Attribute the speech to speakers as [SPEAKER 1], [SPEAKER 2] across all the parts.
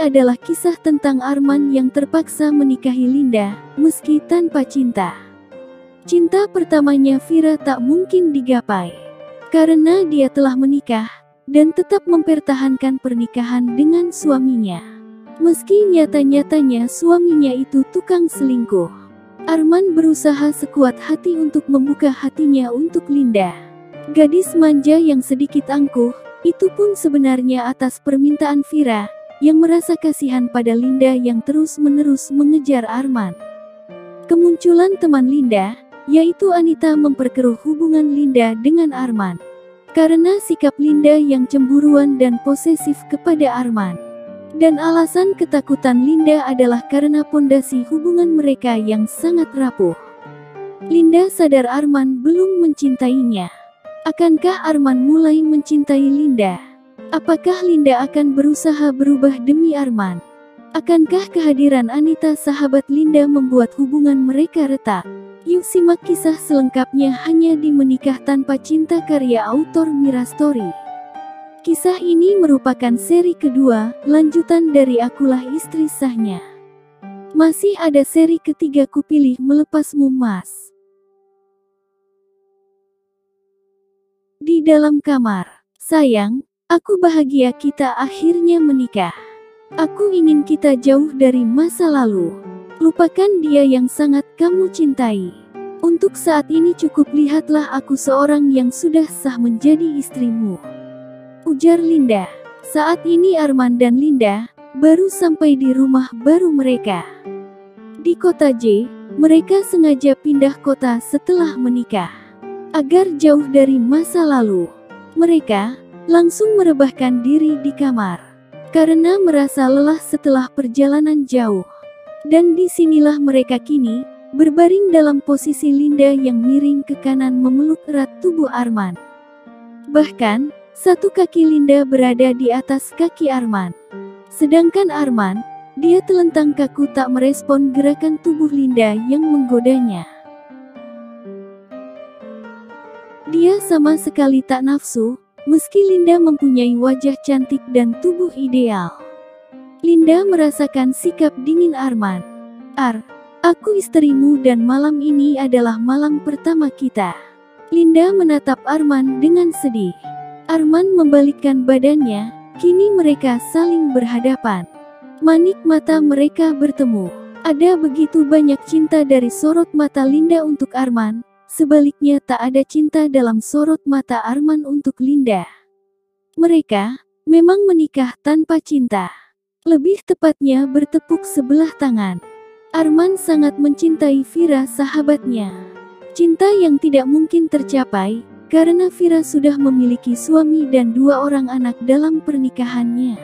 [SPEAKER 1] adalah kisah tentang Arman yang terpaksa menikahi Linda, meski tanpa cinta. Cinta pertamanya Vira tak mungkin digapai, karena dia telah menikah, dan tetap mempertahankan pernikahan dengan suaminya. Meski nyata-nyatanya suaminya itu tukang selingkuh, Arman berusaha sekuat hati untuk membuka hatinya untuk Linda. Gadis manja yang sedikit angkuh, itu pun sebenarnya atas permintaan Vira, yang merasa kasihan pada Linda yang terus-menerus mengejar Arman. Kemunculan teman Linda, yaitu Anita, memperkeruh hubungan Linda dengan Arman. Karena sikap Linda yang cemburuan dan posesif kepada Arman. Dan alasan ketakutan Linda adalah karena pondasi hubungan mereka yang sangat rapuh. Linda sadar Arman belum mencintainya. Akankah Arman mulai mencintai Linda? Apakah Linda akan berusaha berubah demi Arman? Akankah kehadiran Anita, sahabat Linda, membuat hubungan mereka retak? Yuk simak kisah selengkapnya hanya di Menikah Tanpa Cinta karya autor Mira Story. Kisah ini merupakan seri kedua, lanjutan dari Akulah Istri Sahnya. Masih ada seri ketiga, Kupilih Melepasmu Mas. Di dalam kamar. Sayang, aku bahagia kita akhirnya menikah. Aku ingin kita jauh dari masa lalu. Lupakan dia yang sangat kamu cintai. Untuk saat ini cukup, lihatlah aku seorang yang sudah sah menjadi istrimu, ujar Linda. Saat ini Arman dan Linda baru sampai di rumah baru mereka. Di kota J, mereka sengaja pindah kota setelah menikah, agar jauh dari masa lalu. Mereka langsung merebahkan diri di kamar, karena merasa lelah setelah perjalanan jauh. Dan disinilah mereka kini, berbaring dalam posisi Linda yang miring ke kanan memeluk erat tubuh Arman. Bahkan, satu kaki Linda berada di atas kaki Arman. Sedangkan Arman, dia telentang kaku tak merespon gerakan tubuh Linda yang menggodanya. Dia sama sekali tak nafsu, meski Linda mempunyai wajah cantik dan tubuh ideal. Linda merasakan sikap dingin Arman. Aku istrimu dan malam ini adalah malam pertama kita. Linda menatap Arman dengan sedih. Arman membalikkan badannya, kini mereka saling berhadapan. Manik mata mereka bertemu. Ada begitu banyak cinta dari sorot mata Linda untuk Arman, sebaliknya tak ada cinta dalam sorot mata Arman untuk Linda. Mereka memang menikah tanpa cinta. Lebih tepatnya bertepuk sebelah tangan. Arman sangat mencintai Vira, sahabatnya. Cinta yang tidak mungkin tercapai, karena Vira sudah memiliki suami dan 2 orang anak dalam pernikahannya.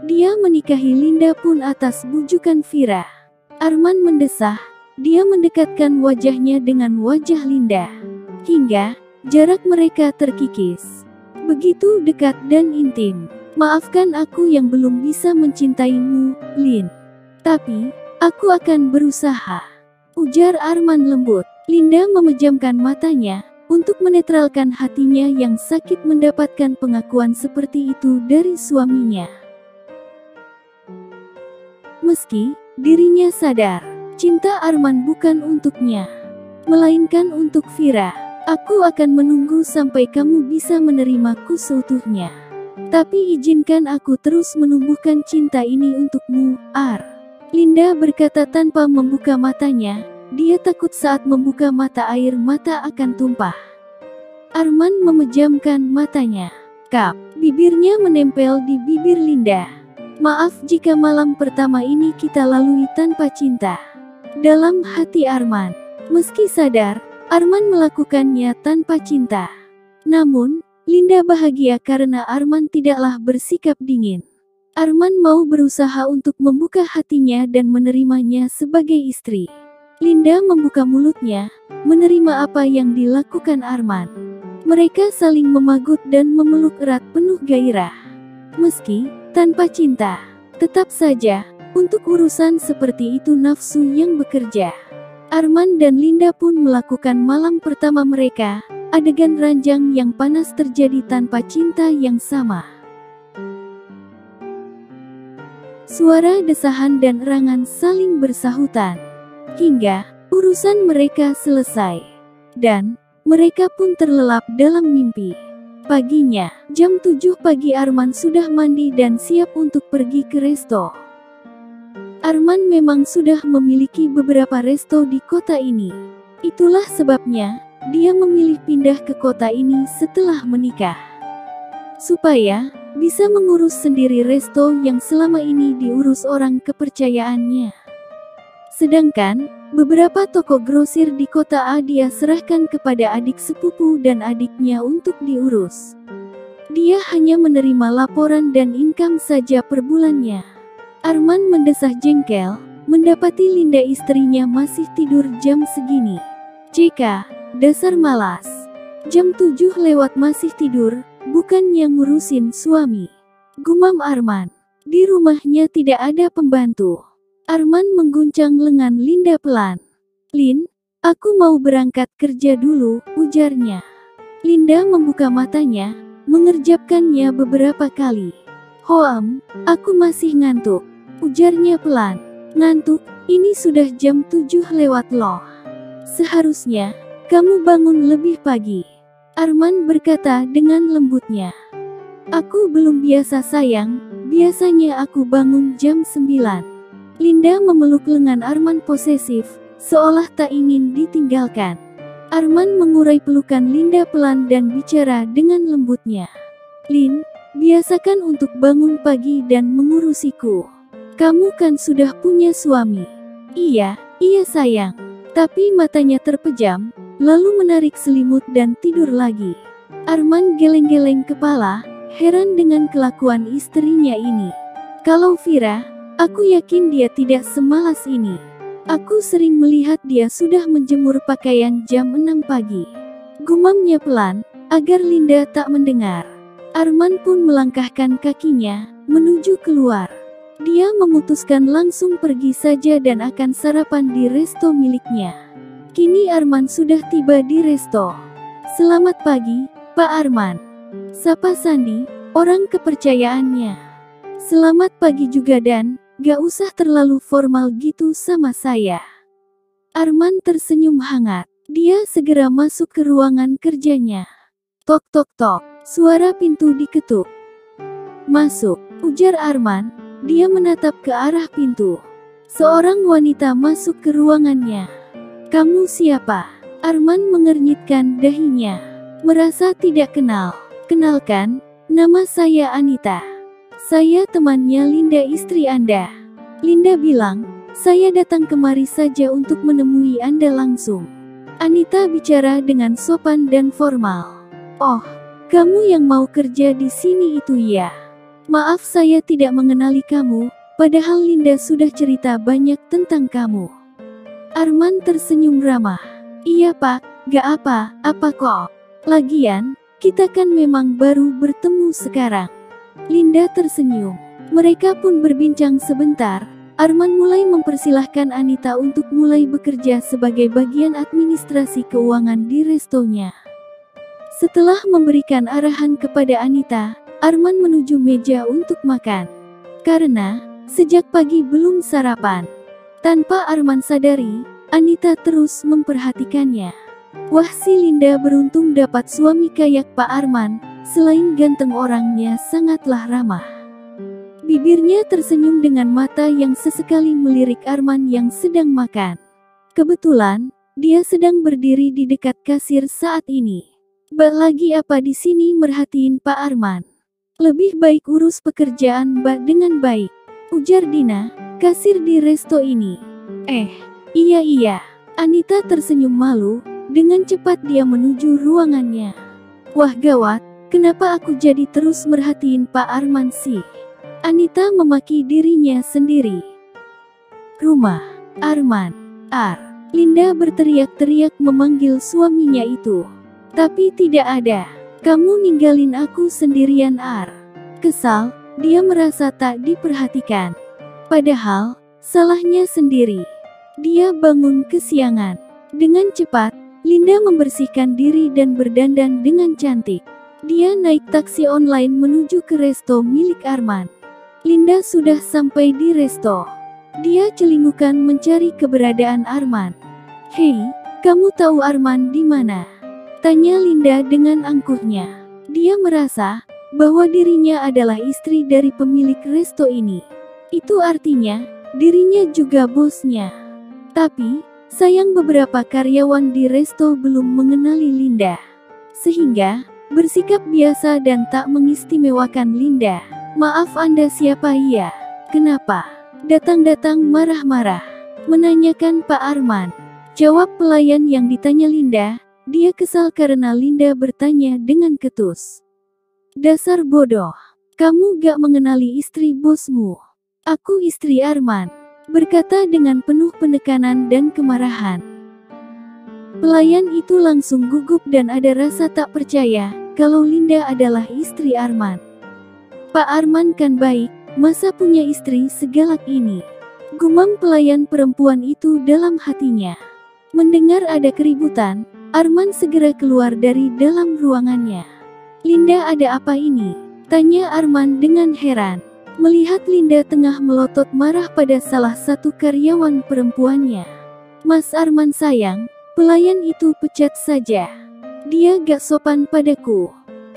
[SPEAKER 1] Dia menikahi Linda pun atas bujukan Vira. Arman mendesah, dia mendekatkan wajahnya dengan wajah Linda. Hingga jarak mereka terkikis. Begitu dekat dan intim. Maafkan aku yang belum bisa mencintaimu, Lin. Tapi, aku akan berusaha, ujar Arman lembut. Linda memejamkan matanya, untuk menetralkan hatinya yang sakit mendapatkan pengakuan seperti itu dari suaminya. Meski dirinya sadar, cinta Arman bukan untuknya, melainkan untuk Vira. Aku akan menunggu sampai kamu bisa menerimaku seutuhnya. Tapi izinkan aku terus menumbuhkan cinta ini untukmu, Linda berkata tanpa membuka matanya. Dia takut saat membuka mata air mata akan tumpah. Arman memejamkan matanya. Bibirnya menempel di bibir Linda. Maaf jika malam pertama ini kita lalui tanpa cinta. Dalam hati Arman. Meski sadar, Arman melakukannya tanpa cinta. Namun, Linda bahagia karena Arman tidaklah bersikap dingin. Arman mau berusaha untuk membuka hatinya dan menerimanya sebagai istri. Linda membuka mulutnya, menerima apa yang dilakukan Arman. Mereka saling memagut dan memeluk erat penuh gairah. Meski tanpa cinta, tetap saja, untuk urusan seperti itu nafsu yang bekerja. Arman dan Linda pun melakukan malam pertama mereka. Adegan ranjang yang panas terjadi tanpa cinta yang sama. Suara desahan dan erangan saling bersahutan. Hingga urusan mereka selesai. Dan mereka pun terlelap dalam mimpi. Paginya, jam 7 pagi Arman sudah mandi dan siap untuk pergi ke resto. Arman memang sudah memiliki beberapa resto di kota ini. Itulah sebabnya, dia memilih pindah ke kota ini setelah menikah. Supaya bisa mengurus sendiri resto yang selama ini diurus orang kepercayaannya. Sedangkan, beberapa toko grosir di kota A dia serahkan kepada adik sepupu dan adiknya untuk diurus. Dia hanya menerima laporan dan income saja per bulannya. Arman mendesah jengkel, mendapati Linda istrinya masih tidur jam segini. JK, dasar malas. Jam 7 lewat masih tidur, bukannya ngurusin suami. Gumam Arman. Di rumahnya tidak ada pembantu. Arman mengguncang lengan Linda pelan. Lin, aku mau berangkat kerja dulu, ujarnya. Linda membuka matanya, mengerjapkannya beberapa kali. Hoam, aku masih ngantuk, ujarnya pelan. Ngantuk, ini sudah jam 7 lewat loh. Seharusnya, kamu bangun lebih pagi. Arman berkata dengan lembutnya. Aku belum biasa sayang, biasanya aku bangun jam 9. Linda memeluk lengan Arman posesif, seolah tak ingin ditinggalkan. Arman mengurai pelukan Linda pelan dan bicara dengan lembutnya. Lin, biasakan untuk bangun pagi dan mengurusiku. Kamu kan sudah punya suami. Iya sayang. Tapi matanya terpejam, lalu menarik selimut dan tidur lagi. Arman geleng-geleng kepala, heran dengan kelakuan istrinya ini. Kalau Vira, aku yakin dia tidak semalas ini. Aku sering melihat dia sudah menjemur pakaian jam 6 pagi. Gumamnya pelan, agar Linda tak mendengar. Arman pun melangkahkan kakinya, menuju keluar. Dia memutuskan langsung pergi saja dan akan sarapan di resto miliknya. Kini Arman sudah tiba di resto. Selamat pagi, Pak Arman. Sapa Sandi, orang kepercayaannya. Selamat pagi juga dan, gak usah terlalu formal gitu sama saya. Arman tersenyum hangat. Dia segera masuk ke ruangan kerjanya. Tok tok tok, suara pintu diketuk. Masuk, ujar Arman. Dia menatap ke arah pintu. Seorang wanita masuk ke ruangannya. Kamu siapa? Arman mengernyitkan dahinya. Merasa tidak kenal. Kenalkan, nama saya Anita. Saya temannya Linda, istri Anda. Linda bilang, saya datang kemari saja untuk menemui Anda langsung. Anita bicara dengan sopan dan formal. Oh, kamu yang mau kerja di sini itu ya? Maaf saya tidak mengenali kamu, padahal Linda sudah cerita banyak tentang kamu. Arman tersenyum ramah. Iya Pak, gak apa-apa kok. Lagian, kita kan memang baru bertemu sekarang. Linda tersenyum. Mereka pun berbincang sebentar. Arman mulai mempersilahkan Anita untuk mulai bekerja sebagai bagian administrasi keuangan di restonya. Setelah memberikan arahan kepada Anita, Arman menuju meja untuk makan. Karena, sejak pagi belum sarapan. Tanpa Arman sadari, Anita terus memperhatikannya. Wah, si Linda beruntung dapat suami kayak Pak Arman, selain ganteng orangnya sangatlah ramah. Bibirnya tersenyum dengan mata yang sesekali melirik Arman yang sedang makan. Kebetulan, dia sedang berdiri di dekat kasir saat ini. Mbak lagi apa di sini merhatiin Pak Arman? Lebih baik urus pekerjaan Mbak dengan baik, ujar Dina, kasir di resto ini. Iya. Anita tersenyum malu, dengan cepat dia menuju ruangannya. Wah gawat, kenapa aku jadi terus merhatiin Pak Arman sih? Anita memaki dirinya sendiri. Rumah, Arman, Linda berteriak-teriak memanggil suaminya itu. Tapi tidak ada. Kamu ninggalin aku sendirian Kesal, dia merasa tak diperhatikan. Padahal, salahnya sendiri. Dia bangun kesiangan. Dengan cepat, Linda membersihkan diri dan berdandan dengan cantik. Dia naik taksi online menuju ke resto milik Arman. Linda sudah sampai di resto. Dia celingukan mencari keberadaan Arman. "Hei, kamu tahu Arman di mana?" tanya Linda dengan angkuhnya. Dia merasa bahwa dirinya adalah istri dari pemilik resto ini. Itu artinya dirinya juga bosnya. Tapi sayang beberapa karyawan di resto belum mengenali Linda, sehingga bersikap biasa dan tak mengistimewakan Linda. "Maaf, Anda siapa ya? Kenapa datang-datang marah-marah?" menanyakan Pak Arman. Jawab pelayan yang ditanya Linda. Dia kesal karena Linda bertanya dengan ketus. "Dasar bodoh, kamu gak mengenali istri bosmu." "Aku istri Arman," berkata dengan penuh penekanan dan kemarahan. Pelayan itu langsung gugup dan ada rasa tak percaya kalau Linda adalah istri Arman. "Pak Arman kan baik, masa punya istri segalak ini?" gumam pelayan perempuan itu dalam hatinya. Mendengar ada keributan, Arman segera keluar dari dalam ruangannya. "Linda, ada apa ini?" tanya Arman dengan heran. Melihat Linda tengah melotot marah pada salah satu karyawan perempuannya. "Mas Arman sayang," pelayan itu pecat saja. "Dia gak sopan padaku."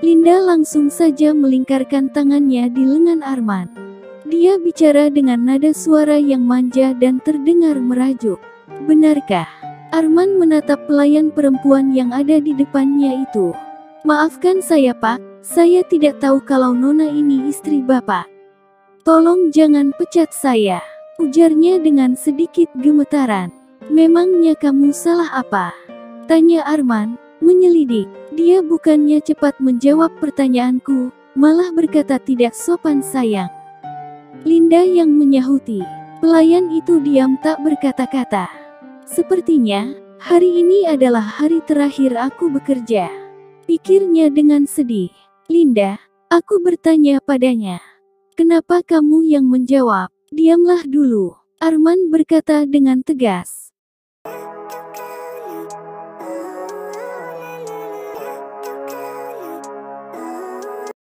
[SPEAKER 1] Linda langsung saja melingkarkan tangannya di lengan Arman. Dia bicara dengan nada suara yang manja dan terdengar merajuk. "Benarkah?" Arman menatap pelayan perempuan yang ada di depannya itu. "Maafkan saya, Pak, saya tidak tahu kalau Nona ini istri Bapak. Tolong jangan pecat saya," ujarnya dengan sedikit gemetaran. "Memangnya kamu salah apa?" tanya Arman, menyelidik. Dia bukannya cepat menjawab pertanyaanku, malah berkata tidak sopan sayang. Linda yang menyahuti. Pelayan itu diam tak berkata-kata. "Sepertinya, hari ini adalah hari terakhir aku bekerja," pikirnya dengan sedih. "Linda," aku bertanya padanya. "Kenapa kamu yang menjawab?" "Diamlah dulu," Arman berkata dengan tegas.